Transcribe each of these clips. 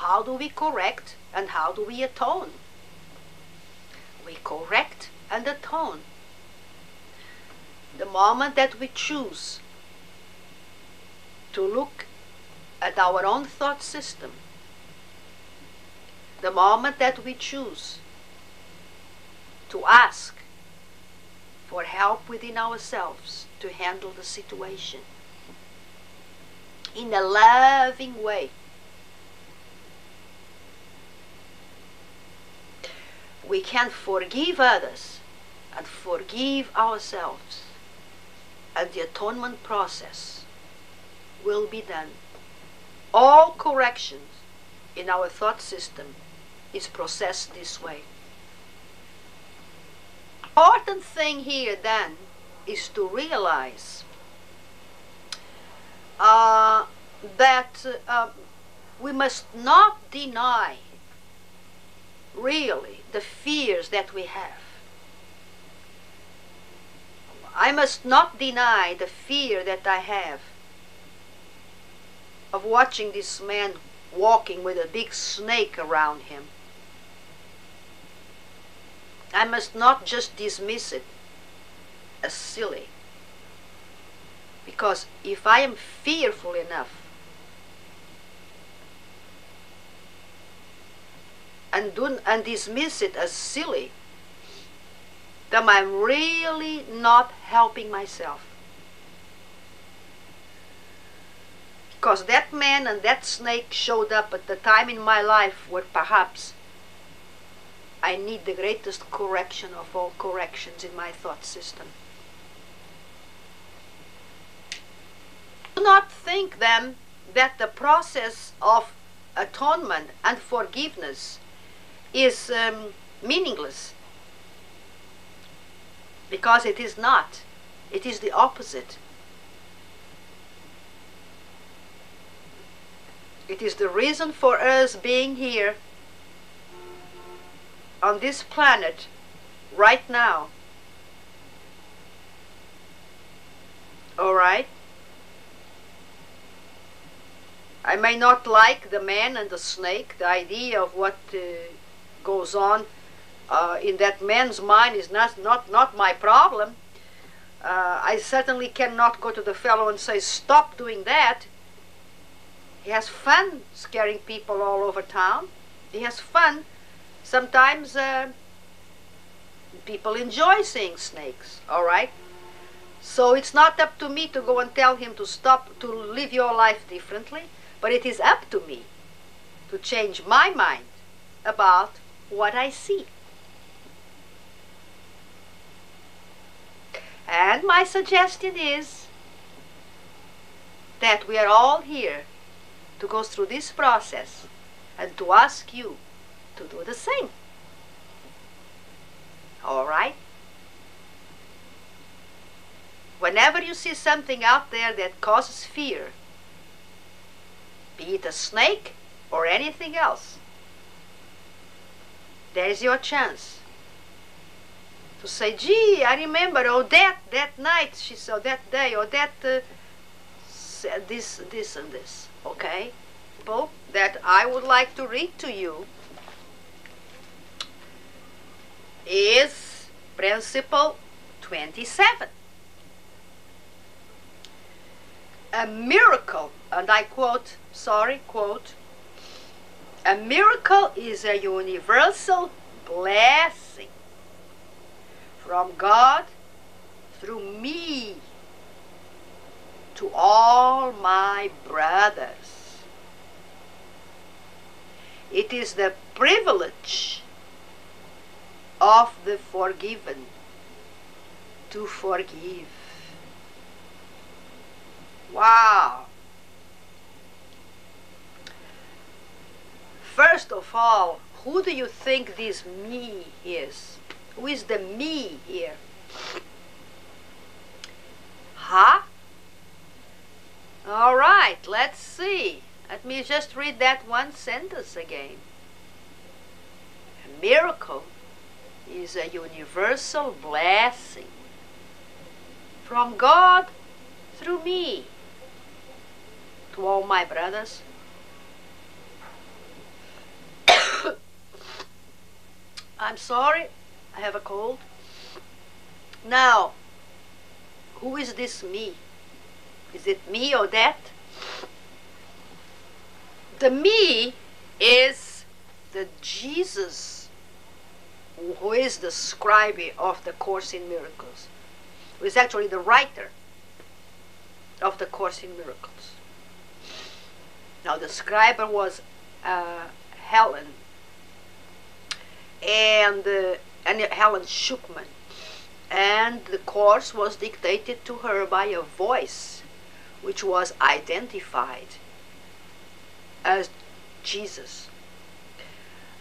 how do we correct and how do we atone? We correct and atone the moment that we choose to look at our own thought system, the moment that we choose to ask for help within ourselves to handle the situation in a loving way. We can forgive others and forgive ourselves, and the atonement process will be done. All corrections in our thought system is processed this way. Important thing here then is to realize that we must not deny really the fears that we have. I must not deny the fear that I have of watching this man walking with a big snake around him. I must not just dismiss it as silly. Because if I am fearful enough and dismiss it as silly, then I'm really not helping myself. Because that man and that snake showed up at the time in my life where perhaps I need the greatest correction of all corrections in my thought system. Do not think then that the process of atonement and forgiveness is meaningless, because it is not. It is the opposite. It is the reason for us being here on this planet right now. All right? I may not like the man and the snake. The idea of what goes on in that man's mind is not my problem. I certainly cannot go to the fellow and say, stop doing that. He has fun scaring people all over town. He has fun. Sometimes people enjoy seeing snakes, all right? So it's not up to me to go and tell him to stop, to live your life differently, but it is up to me to change my mind about what I see. And my suggestion is that we are all here to go through this process and to ask you to do the same. All right? Whenever you see something out there that causes fear, be it a snake or anything else, there's your chance to say, gee, I remember Odete that night, she saw that day, Odete said this and this. Okay? Book that I would like to read to you is Principle 27. A miracle, and I quote, a miracle is a universal blessing from God through me to all my brothers. It is the privilege of the forgiven to forgive. Wow! First of all, who do you think this me is? Who is the me here? Huh? All right, let's see. Let me just read that one sentence again. A miracle is a universal blessing from God through me to all my brothers. I'm sorry, I have a cold. Now, who is this me? Is it me, Odete? The me is the Jesus who is the scribe of the Course in Miracles, who is actually the writer of the Course in Miracles. Now the scribe was Helen, and Helen Schuckman, and the Course was dictated to her by a voice which was identified as Jesus.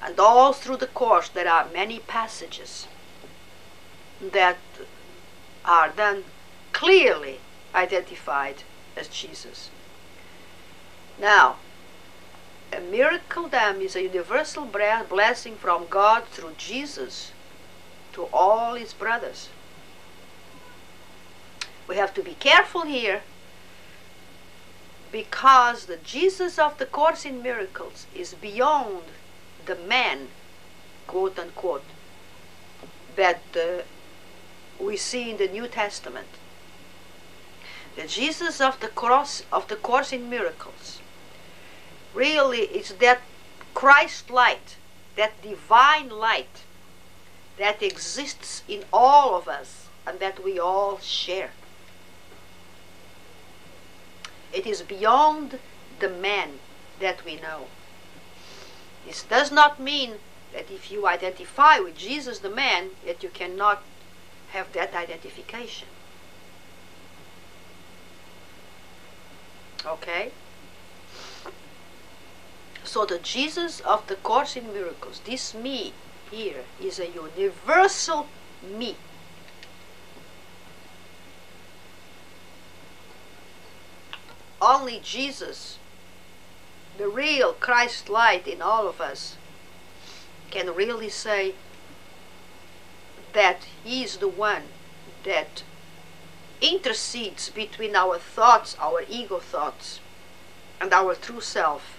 And all through the Course there are many passages that are then clearly identified as Jesus. Now, a miracle then is a universal blessing from God through Jesus to all his brothers. We have to be careful here, because the Jesus of the Course in Miracles is beyond the man, quote unquote, that we see in the New Testament. The Jesus of the Course in Miracles really is that Christ light, that divine light that exists in all of us and that we all share. It is beyond the man that we know. This does not mean that if you identify with Jesus the man, that you cannot have that identification. Okay? So the Jesus of the Course in Miracles, this me here, is a universal me. Only Jesus, the real Christ light in all of us, can really say that he is the one that intercedes between our thoughts, our ego thoughts, and our true self,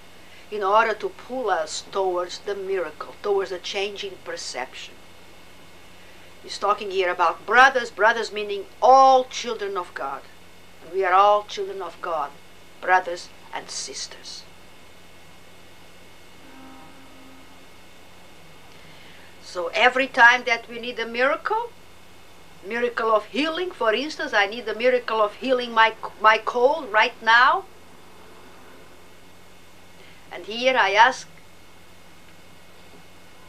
in order to pull us towards the miracle, towards a change in perception. He's talking here about brothers, brothers meaning all children of God. And we are all children of God, brothers and sisters. So every time that we need a miracle of healing, for instance, I need a miracle of healing my cold right now. And here I ask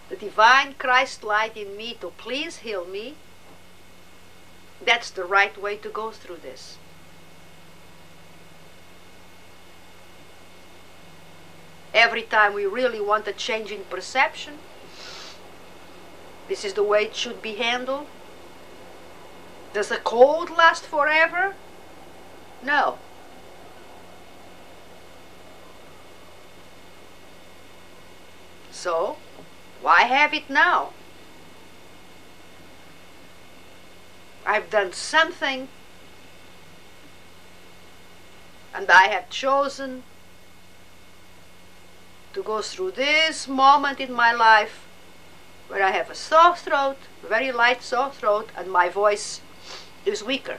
the divine Christ light in me to please heal me. That's the right way to go through this. Every time we really want a change in perception, this is the way it should be handled. Does a cold last forever? No. So, why have it now? I've done something, and I have chosen to go through this moment in my life where I have a sore throat, very light sore throat, and my voice is weaker.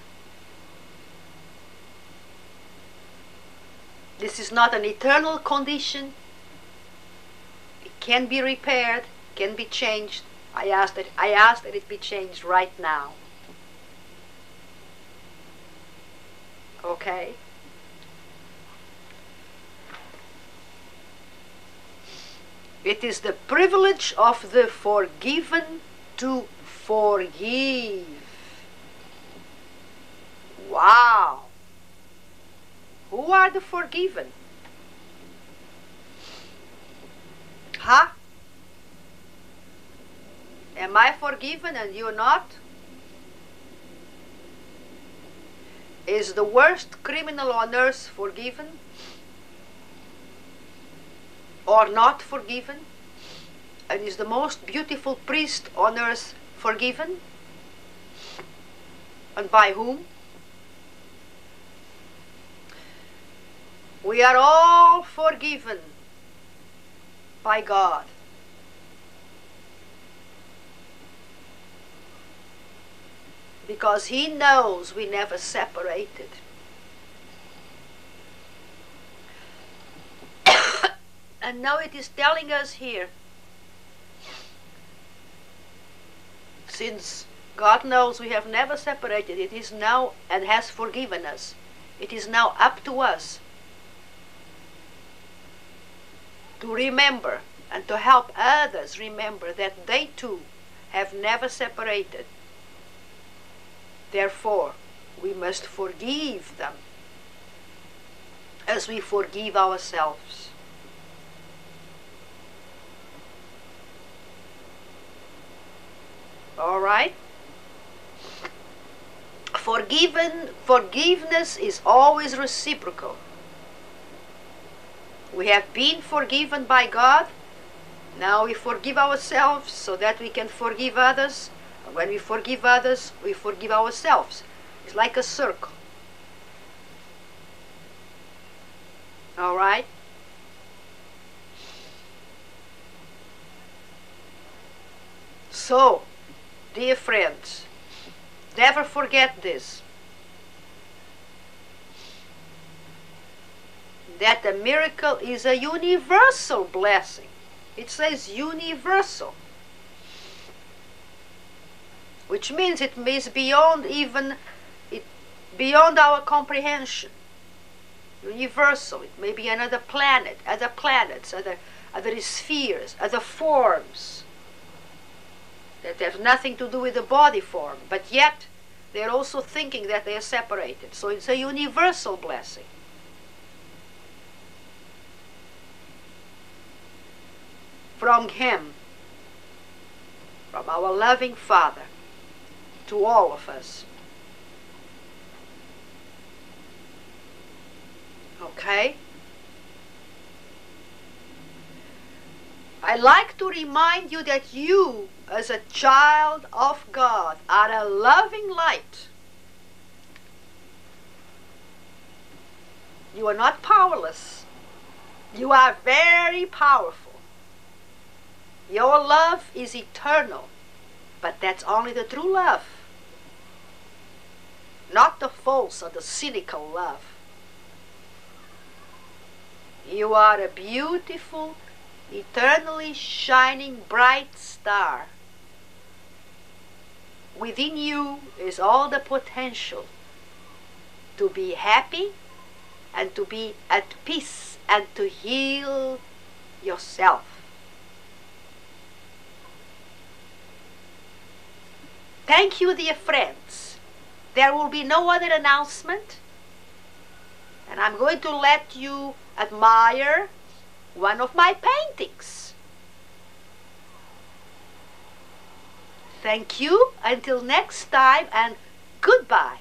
This is not an eternal condition. It can be repaired, can be changed. I ask that it be changed right now. Okay? It is the privilege of the forgiven to forgive. Wow! Who are the forgiven? Huh? Am I forgiven and you not? Is the worst criminal on earth forgiven? Or not forgiven? And is the most beautiful priest on earth forgiven? And by whom? We are all forgiven by God. because He knows we never separated. And now it is telling us here, since God knows we have never separated, it is now, and has forgiven us, it is now up to us to remember and to help others remember that they too have never separated. Therefore, we must forgive them as we forgive ourselves. All right? Forgiveness is always reciprocal. We have been forgiven by God. Now we forgive ourselves so that we can forgive others. And when we forgive others, we forgive ourselves. It's like a circle. All right? So, dear friends, never forget this, that the miracle is a universal blessing. It says universal, which means it is beyond beyond our comprehension. Universal. It may be another planet, other planets, other spheres, other forms that have nothing to do with the body form, but yet they're also thinking that they are separated. So it's a universal blessing. From Him, from our loving Father, to all of us. Okay? I like to remind you that you, as a child of God, are a loving light. You are not powerless. You are very powerful. Your love is eternal, but that's only the true love, not the false or the cynical love. You are a beautiful, eternally shining bright star. Within you is all the potential to be happy and to be at peace and to heal yourself. Thank you, dear friends. There will be no other announcement, and I'm going to let you admire one of my paintings. Thank you, until next time, and goodbye.